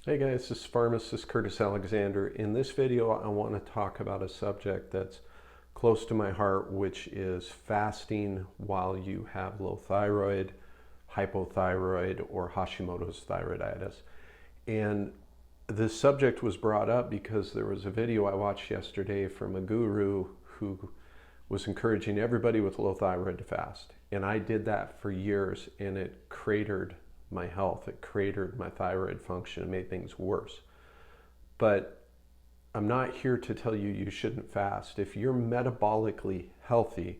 Hey guys, this is pharmacist Curtis Alexander. In this video, I want to talk about a subject that's close to my heart, which is fasting while you have low thyroid, hypothyroid, or Hashimoto's thyroiditis. And this subject was brought up because there was a video I watched yesterday from a guru who was encouraging everybody with low thyroid to fast. And I did that for years, and it cratered my health. It cratered my thyroid function and made things worse. But I'm not here to tell you you shouldn't fast. If you're metabolically healthy,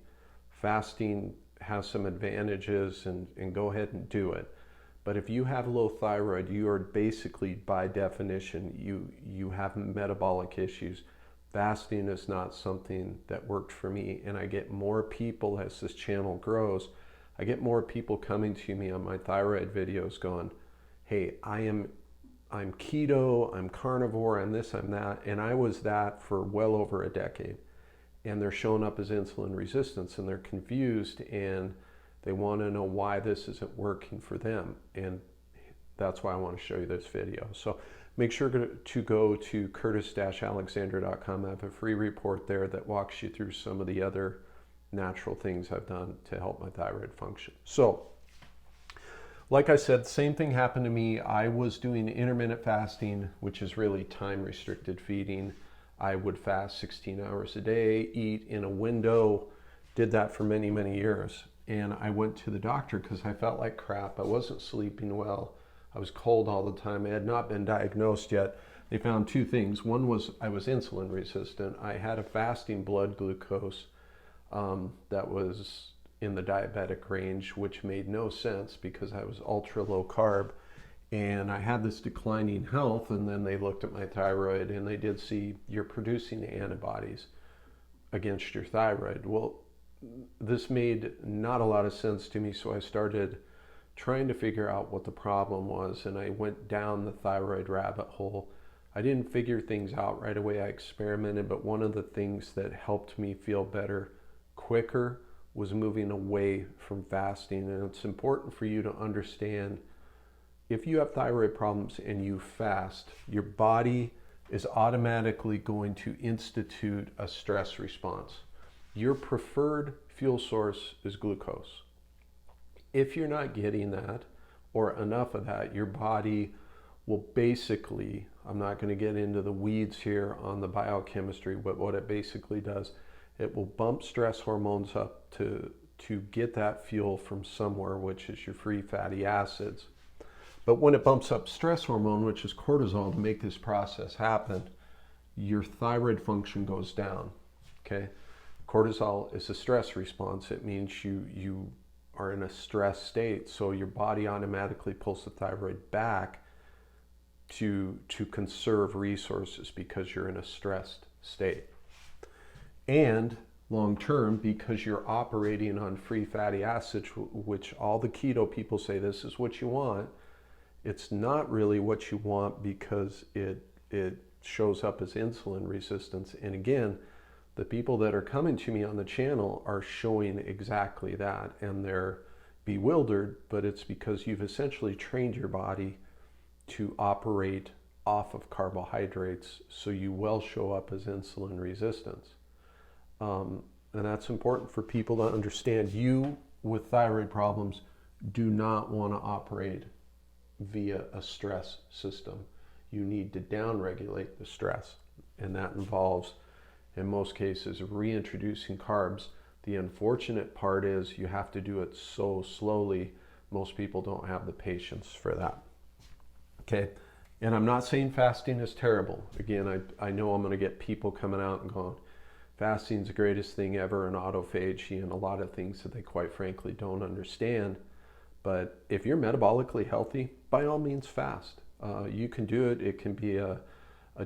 fasting has some advantages, and go ahead and do it. But if you have low thyroid, you are basically, by definition, you have metabolic issues. Fasting is not something that worked for me, and I get more people as this channel grows. I get more people coming to me on my thyroid videos going, hey, I'm keto, I'm carnivore, I'm this, I'm that, and I was that for well over a decade. And they're showing up as insulin resistance, and they're confused, and they want to know why this isn't working for them. And that's why I want to show you this video. So make sure to go to curtis-alexander.com. I have a free report there that walks you through some of the other natural things I've done to help my thyroid function. So, like I said, same thing happened to me. I was doing intermittent fasting, which is really time-restricted feeding. I would fast 16 hours a day, eat in a window, did that for many, many years. And I went to the doctor because I felt like crap. I wasn't sleeping well. I was cold all the time. I had not been diagnosed yet. They found two things. One was I was insulin resistant. I had a fasting blood glucose that was in the diabetic range, which made no sense because I was ultra low carb, and I had this declining health. And then they looked at my thyroid, and they did see you're producing antibodies against your thyroid. Well, this made not a lot of sense to me, so I started trying to figure out what the problem was, and I went down the thyroid rabbit hole. I didn't figure things out right away. I experimented, but one of the things that helped me feel better quicker was moving away from fasting. And it's important for you to understand, if you have thyroid problems and you fast, your body is automatically going to institute a stress response. Your preferred fuel source is glucose. If you're not getting that or enough of that, your body will basically, I'm not going to get into the weeds here on the biochemistry, but what it basically does, it will bump stress hormones up to get that fuel from somewhere, which is your free fatty acids. But when it bumps up stress hormone, which is cortisol, to make this process happen, your thyroid function goes down. Okay? Cortisol is a stress response. It means you are in a stress state, so your body automatically pulls the thyroid back to conserve resources because you're in a stressed state. And long term, because you're operating on free fatty acids, which all the keto people say this is what you want, it's not really what you want because it shows up as insulin resistance. And again, the people that are coming to me on the channel are showing exactly that, and they're bewildered, but it's because you've essentially trained your body to operate off of carbohydrates, so you will show up as insulin resistance. And that's important for people to understand. You with thyroid problems do not want to operate via a stress system. You need to downregulate the stress, and that involves, in most cases, reintroducing carbs. The unfortunate part is you have to do it so slowly. Most people don't have the patience for that. Okay? And I'm not saying fasting is terrible. Again, I know I'm going to get people coming out and going, fasting's the greatest thing ever, and autophagy, and a lot of things that they quite frankly don't understand. But if you're metabolically healthy, by all means fast. You can do it. It can be a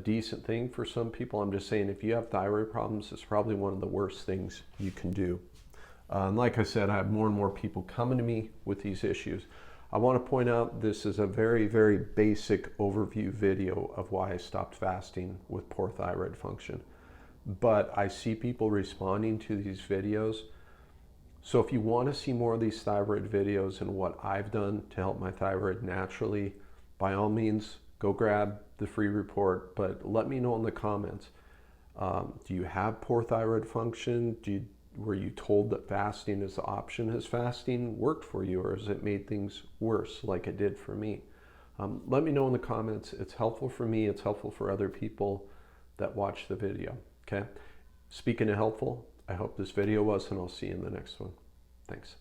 decent thing for some people. I'm just saying, if you have thyroid problems, it's probably one of the worst things you can do. And like I said, I have more and more people coming to me with these issues. I want to point out this is a very, very basic overview video of why I stopped fasting with poor thyroid function. But I see people responding to these videos. So if you want to see more of these thyroid videos and what I've done to help my thyroid naturally, by all means, go grab the free report, but let me know in the comments. Do you have poor thyroid function? Were you told that fasting is the option? Has fasting worked for you, or has it made things worse like it did for me? Let me know in the comments. It's helpful for me. It's helpful for other people that watch the video. Okay. Speaking of helpful, I hope this video was, and I'll see you in the next one. Thanks.